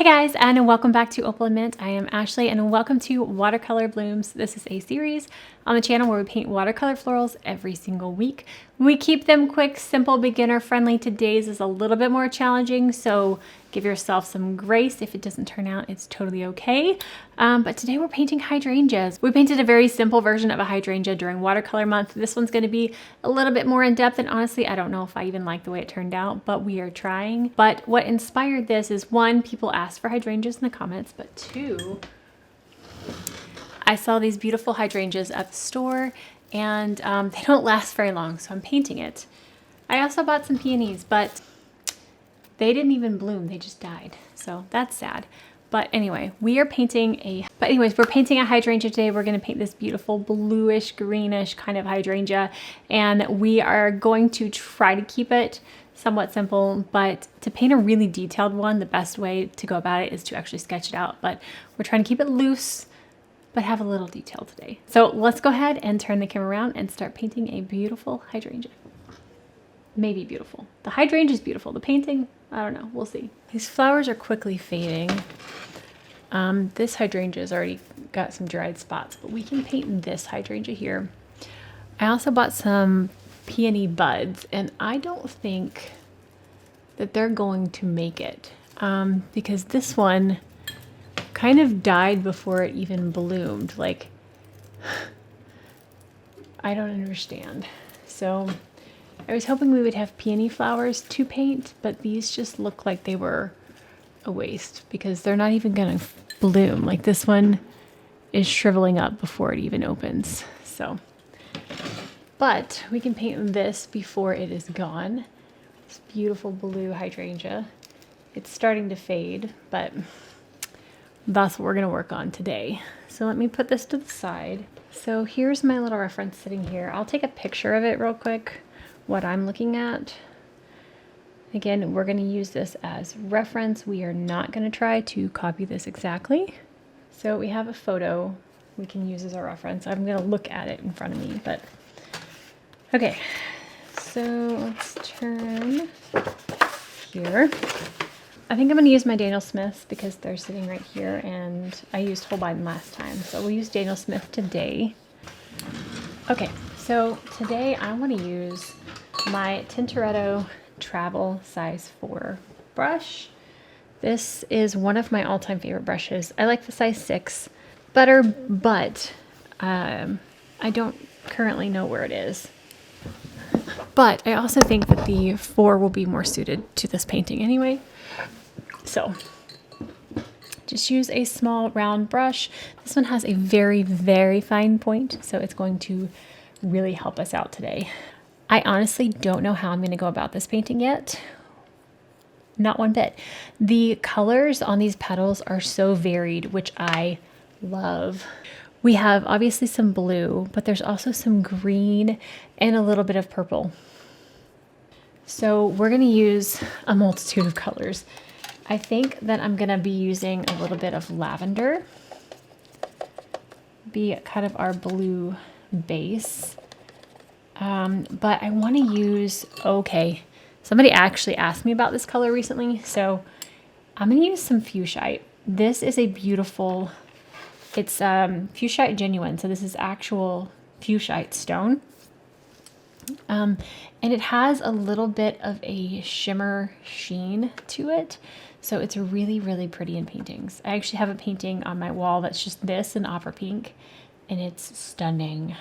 Hey guys, and welcome back to Opal&Mint. I am Ashley, and welcome to Watercolor Blooms. This is a series on the channel where we paint watercolor florals every single week. We keep them quick, simple, beginner-friendly. Today's is a little bit more challenging, so give yourself some grace. If it doesn't turn out, it's totally okay. But today we're painting hydrangeas. We painted a very simple version of a hydrangea during watercolor month. This one's going to be a little bit more in-depth, and honestly, I don't know if I even like the way it turned out, but we are trying. But what inspired this is, one, people asked for hydrangeas in the comments, but two, I saw these beautiful hydrangeas at the store, and they don't last very long, so I'm painting it. I also bought some peonies, but they didn't even bloom, they just died. So that's sad. But anyway, we're painting a hydrangea today. We're gonna paint this beautiful bluish, greenish kind of hydrangea, and we are going to try to keep it somewhat simple, but to paint a really detailed one, the best way to go about it is to actually sketch it out. But we're trying to keep it loose, but have a little detail today. So let's go ahead and turn the camera around and start painting a beautiful hydrangea. Maybe beautiful. The hydrangea is beautiful. The painting, I don't know, we'll see. These flowers are quickly fading. This hydrangea has already got some dried spots, but we can paint this hydrangea here. I also bought some peony buds, and I don't think that they're going to make it because this one kind of died before it even bloomed. Like, I don't understand. So I was hoping we would have peony flowers to paint, but these just look like they were a waste because they're not even gonna bloom. Like, this one is shriveling up before it even opens. So, but we can paint this before it is gone. This beautiful blue hydrangea. It's starting to fade, but that's what we're gonna work on today. So let me put this to the side. So here's my little reference sitting here. I'll take a picture of it real quick, what I'm looking at. Again, we're gonna use this as reference. We are not gonna try to copy this exactly. So we have a photo we can use as our reference. I'm gonna look at it in front of me, but okay. So let's turn here. I think I'm going to use my Daniel Smiths because they're sitting right here, and I used Holbein last time. So we'll use Daniel Smith today. Okay, so today I want to use my Tintoretto Travel Size 4 brush. This is one of my all-time favorite brushes. I like the size 6 better, but I don't currently know where it is. But I also think that the 4 will be more suited to this painting anyway. So just use a small round brush. This one has a very, very fine point, so it's going to really help us out today. I honestly don't know how I'm going to go about this painting yet. Not one bit. The colors on these petals are so varied, which I love. We have obviously some blue, but there's also some green and a little bit of purple. So we're going to use a multitude of colors. I think that I'm going to be using a little bit of lavender, be kind of our blue base. But I want to use, okay, somebody actually asked me about this color recently, so I'm going to use some fuchsite. This is a beautiful, it's fuchsite genuine, so this is actual fuchsite stone. And it has a little bit of a shimmer sheen to it. So it's really, really pretty in paintings. I actually have a painting on my wall that's just this in opera pink, and it's stunning.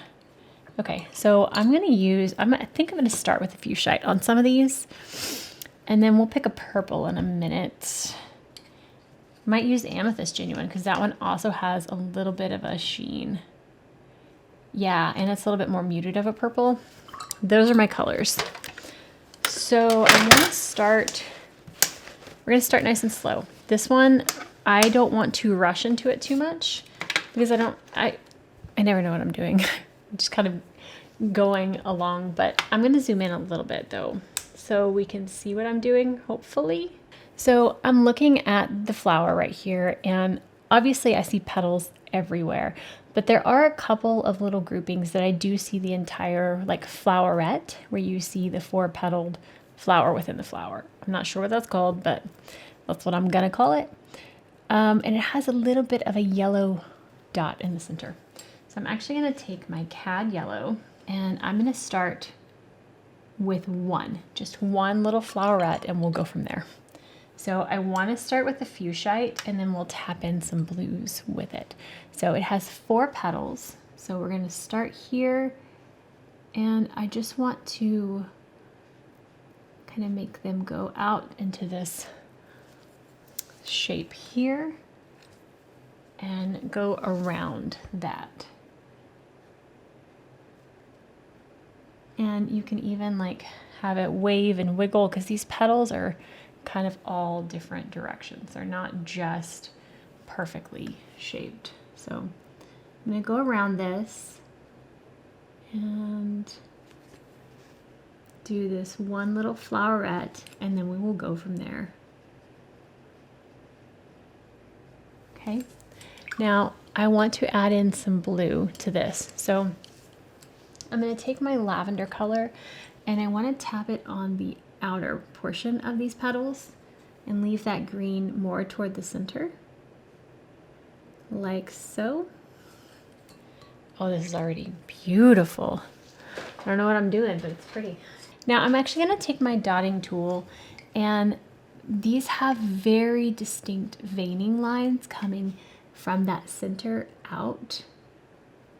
Okay, so I'm going to use, I think I'm going to start with the fuchsite on some of these, and then we'll pick a purple in a minute. Might use amethyst genuine because that one also has a little bit of a sheen. Yeah, and it's a little bit more muted of a purple. Those are my colors. So I'm going to start, we're going to start nice and slow. This one, I don't want to rush into it too much because I never know what I'm doing. I'm just kind of going along, but I'm going to zoom in a little bit though, so we can see what I'm doing, hopefully. So I'm looking at the flower right here, and obviously I see petals everywhere, but there are a couple of little groupings that I do see the entire like flowerette, where you see the 4-petaled flower within the flower. I'm not sure what that's called, but that's what I'm gonna call it. And it has a little bit of a yellow dot in the center. So I'm actually going to take my cad yellow and I'm going to start with just one little flowerette, and we'll go from there. So I want to start with the fuchsite and then we'll tap in some blues with it. So it has 4 petals. So we're going to start here, and I just want to kind of make them go out into this shape here and go around that. And you can even like have it wave and wiggle, because these petals are kind of all different directions. They're not just perfectly shaped. So I'm going to go around this and do this one little flowerette, and then we will go from there. Okay. Now I want to add in some blue to this. So I'm going to take my lavender color and I want to tap it on the outer portion of these petals and leave that green more toward the center, like so. Oh, this is already beautiful. I don't know what I'm doing, but it's pretty. Now I'm actually going to take my dotting tool, and these have very distinct veining lines coming from that center out.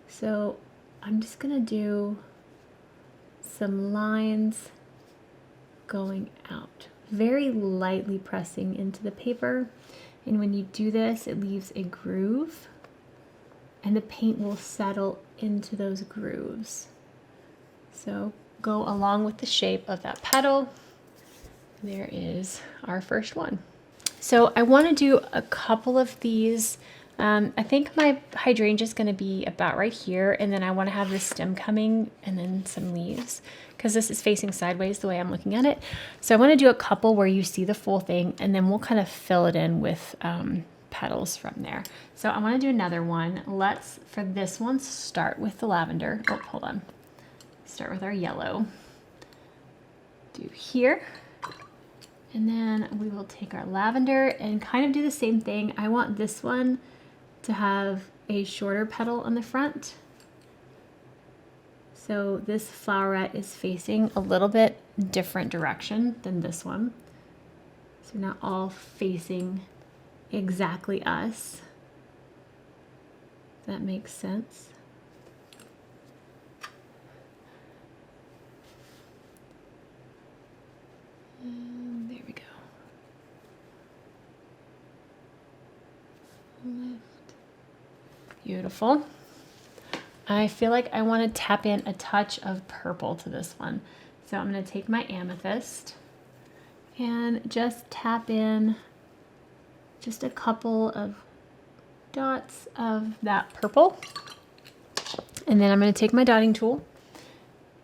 So I'm just going to do some lines going out, very lightly pressing into the paper. And when you do this, it leaves a groove, and the paint will settle into those grooves. So go along with the shape of that petal. There is our first one. So I want to do a couple of these. I think my hydrangea is going to be about right here, and then I want to have this stem coming and then some leaves, because this is facing sideways the way I'm looking at it. So I want to do a couple where you see the full thing, and then we'll kind of fill it in with petals from there. So I want to do another one. Let's, for this one, start with the lavender. Oh, hold on. Start with our yellow. Do here. And then we will take our lavender and kind of do the same thing. I want this one to have a shorter petal on the front. So this flowerette is facing a little bit different direction than this one. So not all facing exactly us. That makes sense. And there we go. Lift. Beautiful. I feel like I want to tap in a touch of purple to this one. So I'm going to take my amethyst and just tap in just a couple of dots of that purple. And then I'm going to take my dotting tool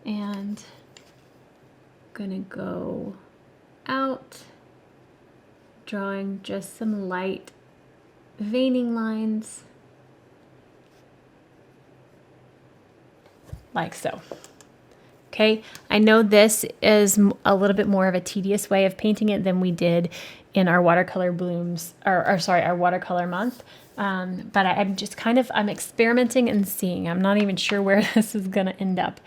and I'm going to go out, drawing just some light veining lines, like so. Okay, I know this is a little bit more of a tedious way of painting it than we did in our watercolor blooms, or sorry, our watercolor month. But I'm just I'm experimenting and seeing. I'm not even sure where this is gonna end up.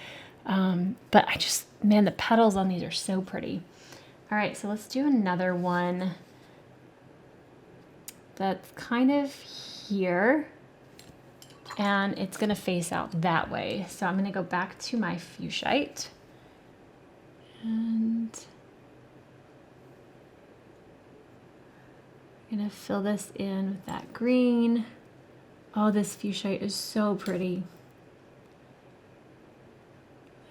But man, the petals on these are so pretty. All right, so let's do another one that's kind of here, and it's gonna face out that way. So I'm gonna go back to my fuchsite and I'm gonna fill this in with that green. Oh, this fuchsite is so pretty.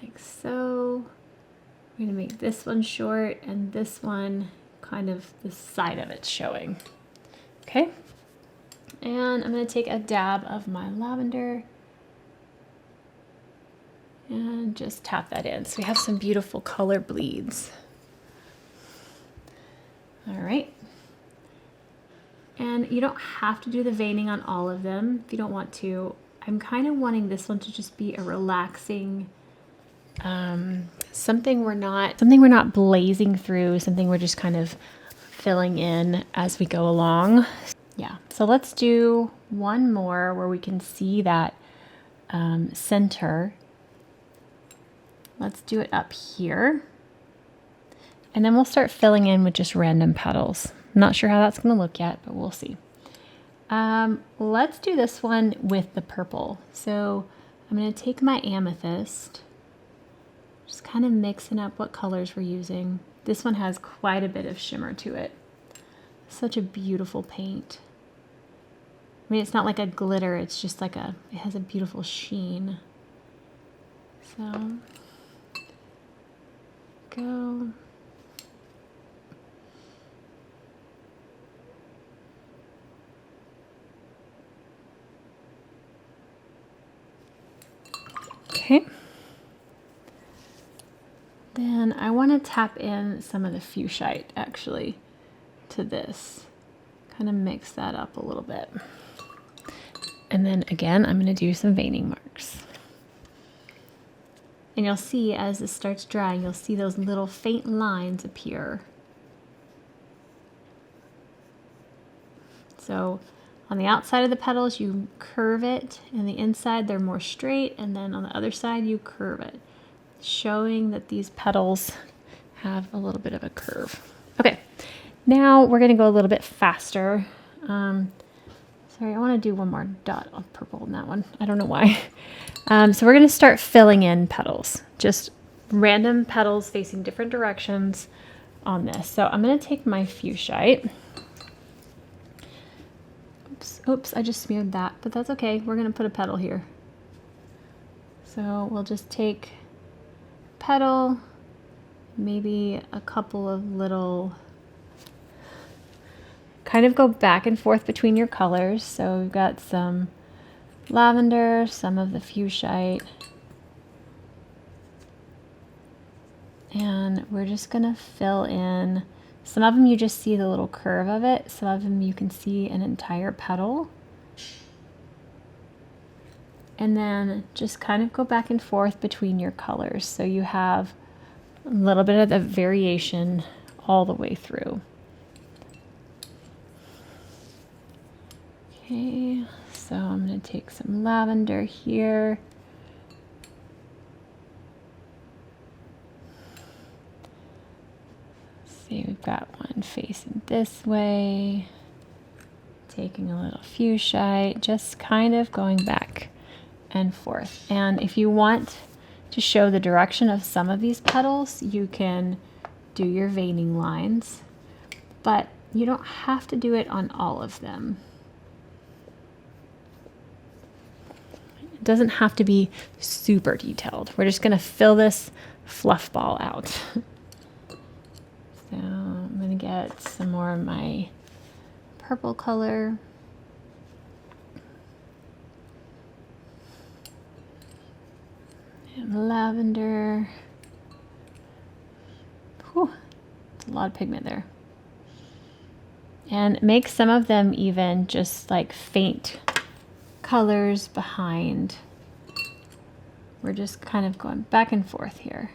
Like so. I'm gonna make this one short and this one kind of the side of it showing. Okay. And I'm going to take a dab of my lavender and just tap that in. So we have some beautiful color bleeds. All right. And you don't have to do the veining on all of them if you don't want to. I'm kind of wanting this one to just be a relaxing, something we're not blazing through, something we're just kind of filling in as we go along. Yeah, so let's do one more where we can see that center. Let's do it up here. And then we'll start filling in with just random petals. I'm not sure how that's going to look yet, but we'll see. Let's do this one with the purple. So I'm going to take my amethyst, just kind of mixing up what colors we're using. This one has quite a bit of shimmer to it. Such a beautiful paint. I mean, it's not like a glitter, it's just like it has a beautiful sheen. So, go. Okay. Then I want to tap in some of the fuchsite actually to this. Kind of mix that up a little bit. And then again, I'm going to do some veining marks. And you'll see as this starts drying, you'll see those little faint lines appear. So on the outside of the petals, you curve it, and the inside they're more straight, and then on the other side you curve it, showing that these petals have a little bit of a curve. Okay, now we're going to go a little bit faster. Sorry, I want to do one more dot of purple in that one. I don't know why. So we're going to start filling in petals, just random petals facing different directions on this. So I'm going to take my fuchsite. Oops, I just smeared that, but that's okay. We're going to put a petal here. So we'll just take petal, maybe a couple of little, kind of go back and forth between your colors. So we've got some lavender, some of the fuchsite, and we're just going to fill in. Some of them you just see the little curve of it. Some of them you can see an entire petal. And then just kind of go back and forth between your colors. So you have a little bit of the variation all the way through. Okay, so I'm going to take some lavender here. See, we've got one facing this way, taking a little fuchsite, just kind of going back and forth. And if you want to show the direction of some of these petals, you can do your veining lines, but you don't have to do it on all of them. It doesn't have to be super detailed. We're just going to fill this fluff ball out. So I'm going to get some more of my purple color. And lavender. Whew, that's a lot of pigment there. And make some of them even just like faint colors behind. We're just kind of going back and forth here.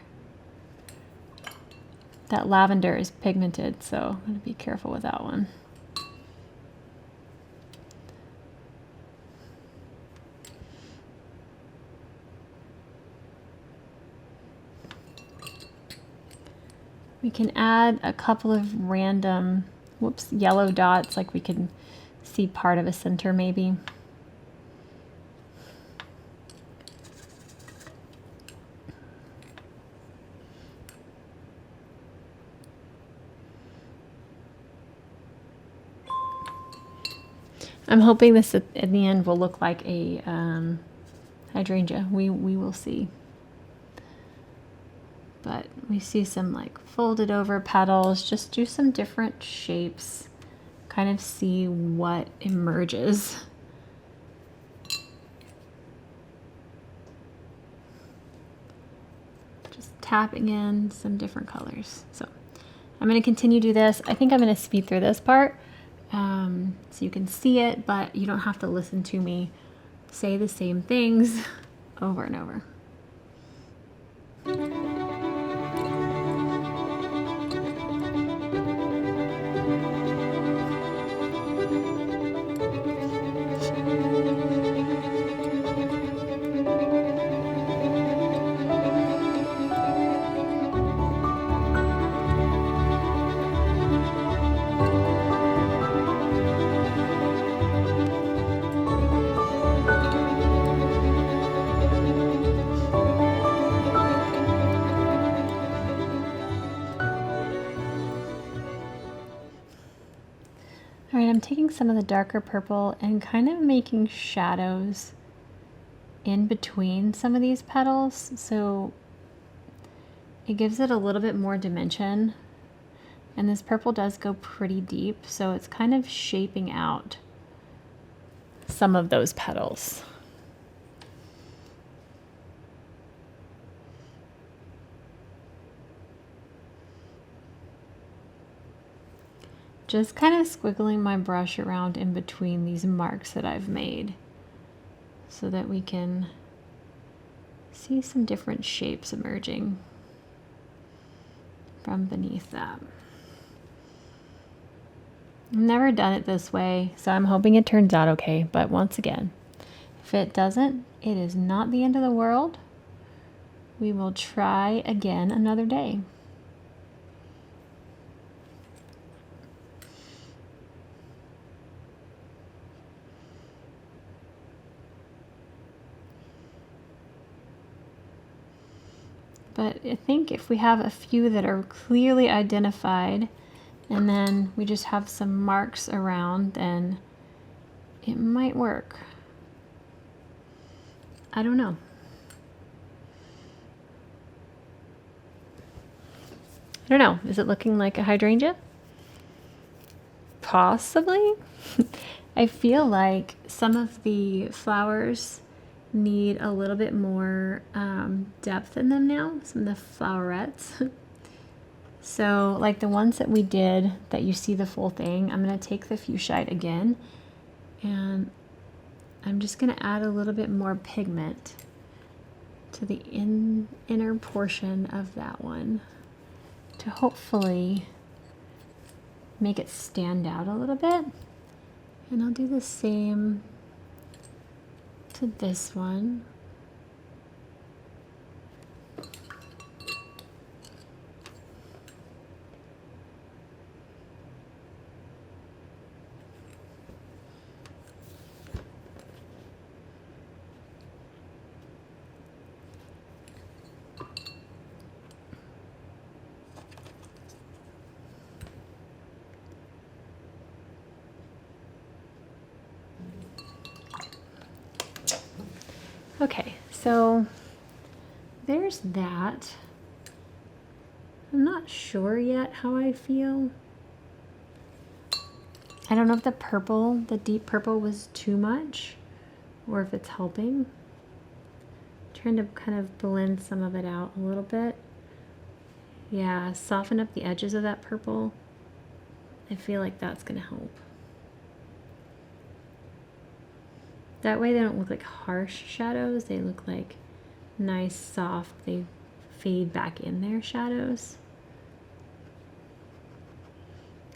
That lavender is pigmented, so I'm going to be careful with that one. We can add a couple of random, yellow dots, like we can see part of a center maybe. I'm hoping this at the end will look like a hydrangea. We will see. But we see some like folded over petals. Just do some different shapes. Kind of see what emerges. Just tapping in some different colors. So I'm going to continue to do this. I think I'm going to speed through this part. So you can see it, but you don't have to listen to me say the same things over and over. taking some of the darker purple and kind of making shadows in between some of these petals, so it gives it a little bit more dimension. And this purple does go pretty deep, so it's kind of shaping out some of those petals. Just kind of squiggling my brush around in between these marks that I've made so that we can see some different shapes emerging from beneath that. I've never done it this way, so I'm hoping it turns out okay, but once again, if it doesn't, it is not the end of the world. We will try again another day. But I think if we have a few that are clearly identified and then we just have some marks around, then it might work. I don't know. I don't know. Is it looking like a hydrangea? Possibly. I feel like some of the flowers need a little bit more depth in them now, some of the flowerets. So like the ones that we did that you see the full thing, I'm going to take the fuchsite again and I'm just going to add a little bit more pigment to the inner portion of that one to hopefully make it stand out a little bit. And I'll do the same to this one. Okay, so there's that. I'm not sure yet how I feel. I don't know if the purple, the deep purple was too much or if it's helping. I'm trying to kind of blend some of it out a little bit. Yeah, soften up the edges of that purple. I feel like that's gonna help. That way they don't look like harsh shadows, they look like nice, soft, they fade back in their shadows.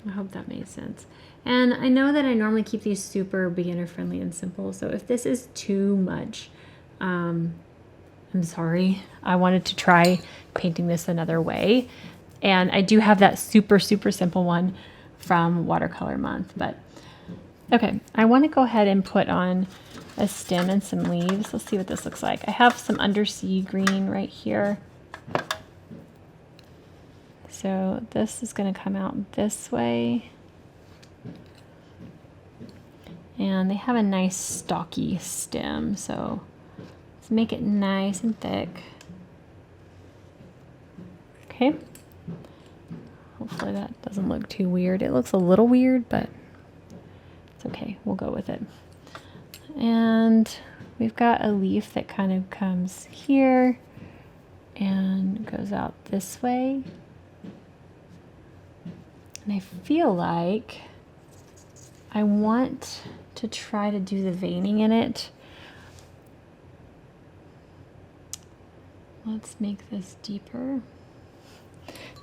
I hope that made sense. And I know that I normally keep these super beginner friendly and simple, so if this is too much, I'm sorry. I wanted to try painting this another way. And I do have that super, super simple one from Watercolor Month, but okay, I want to go ahead and put on a stem and some leaves. Let's see what this looks like. I have some undersea green right here. So this is going to come out this way. And they have a nice stocky stem, so let's make it nice and thick. Okay. Hopefully that doesn't look too weird. It looks a little weird, but it's okay. We'll go with it. And we've got a leaf that kind of comes here and goes out this way. And I feel like I want to try to do the veining in it. Let's make this deeper.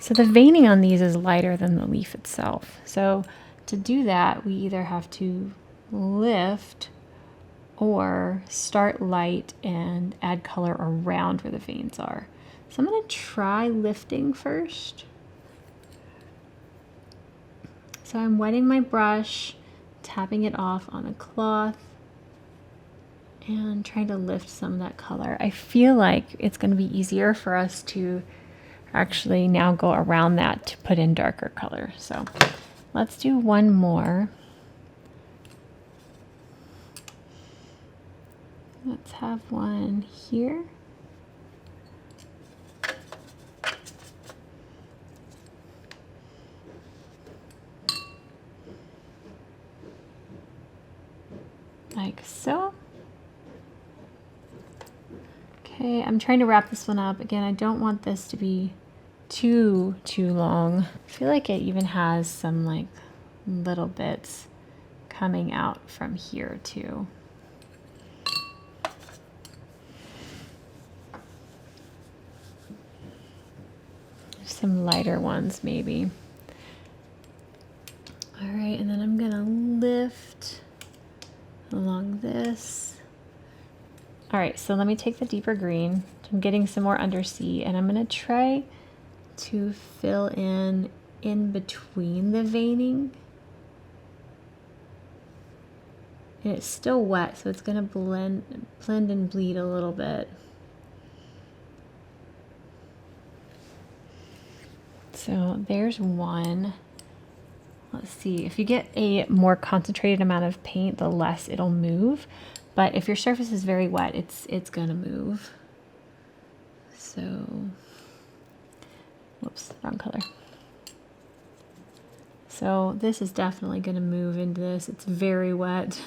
So the veining on these is lighter than the leaf itself. So to do that, we either have to lift or start light and add color around where the veins are. So I'm going to try lifting first. So I'm wetting my brush, tapping it off on a cloth, and trying to lift some of that color. I feel like it's going to be easier for us to actually now go around that to put in darker color. So let's do one more. Let's have one here. Like so. Okay, I'm trying to wrap this one up. Again, I don't want this to be too long. I feel like it even has some like little bits coming out from here too. Some lighter ones maybe. All right, and then I'm gonna lift along this. All right, so let me take the deeper green. I'm getting some more undersea, and I'm gonna try to fill in between the veining. And it's still wet, so it's gonna blend and bleed a little bit. So there's one. Let's see, if you get a more concentrated amount of paint, the less it'll move. But if your surface is very wet, it's gonna move. So, whoops, wrong color. So this is definitely gonna move into this. It's very wet.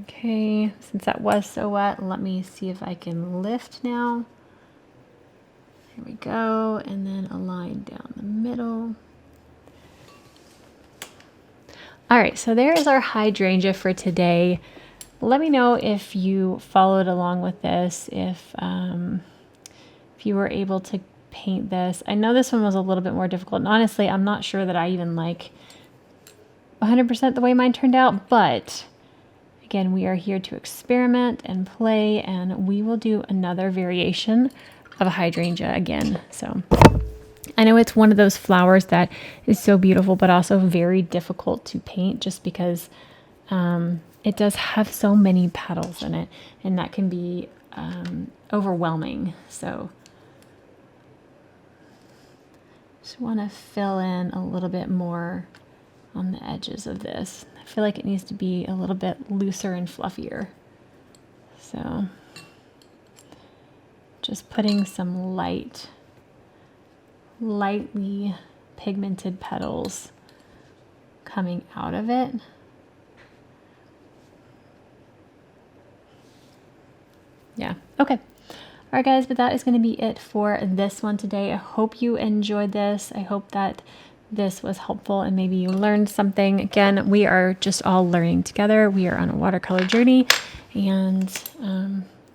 Okay, since that was so wet, let me see if I can lift now. Here we go, and then a line down the middle. All right, so there is our hydrangea for today. Let me know if you followed along with this, if you were able to paint this. I know this one was a little bit more difficult, and honestly, I'm not sure that I even like 100% the way mine turned out, but again, we are here to experiment and play, and we will do another variation of a hydrangea again. So I know it's one of those flowers that is so beautiful, but also very difficult to paint just because it does have so many petals in it, and that can be overwhelming. So just want to fill in a little bit more on the edges of this. I feel like it needs to be a little bit looser and fluffier. So just putting some lightly pigmented petals coming out of it. Yeah, okay. All right, guys, but that is going to be it for this one today. I hope you enjoyed this. I hope that this was helpful and maybe you learned something. Again, we are just all learning together. We are on a watercolor journey, and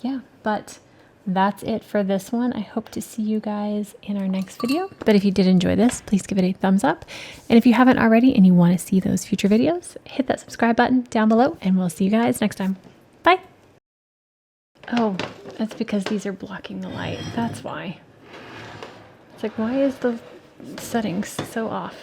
yeah, but that's it for this one. I hope to see you guys in our next video. But if you did enjoy this, please give it a thumbs up. And if you haven't already and you want to see those future videos, hit that subscribe button down below, and we'll see you guys next time. Bye. Oh, that's because these are blocking the light. That's why. It's like, why is the settings so off?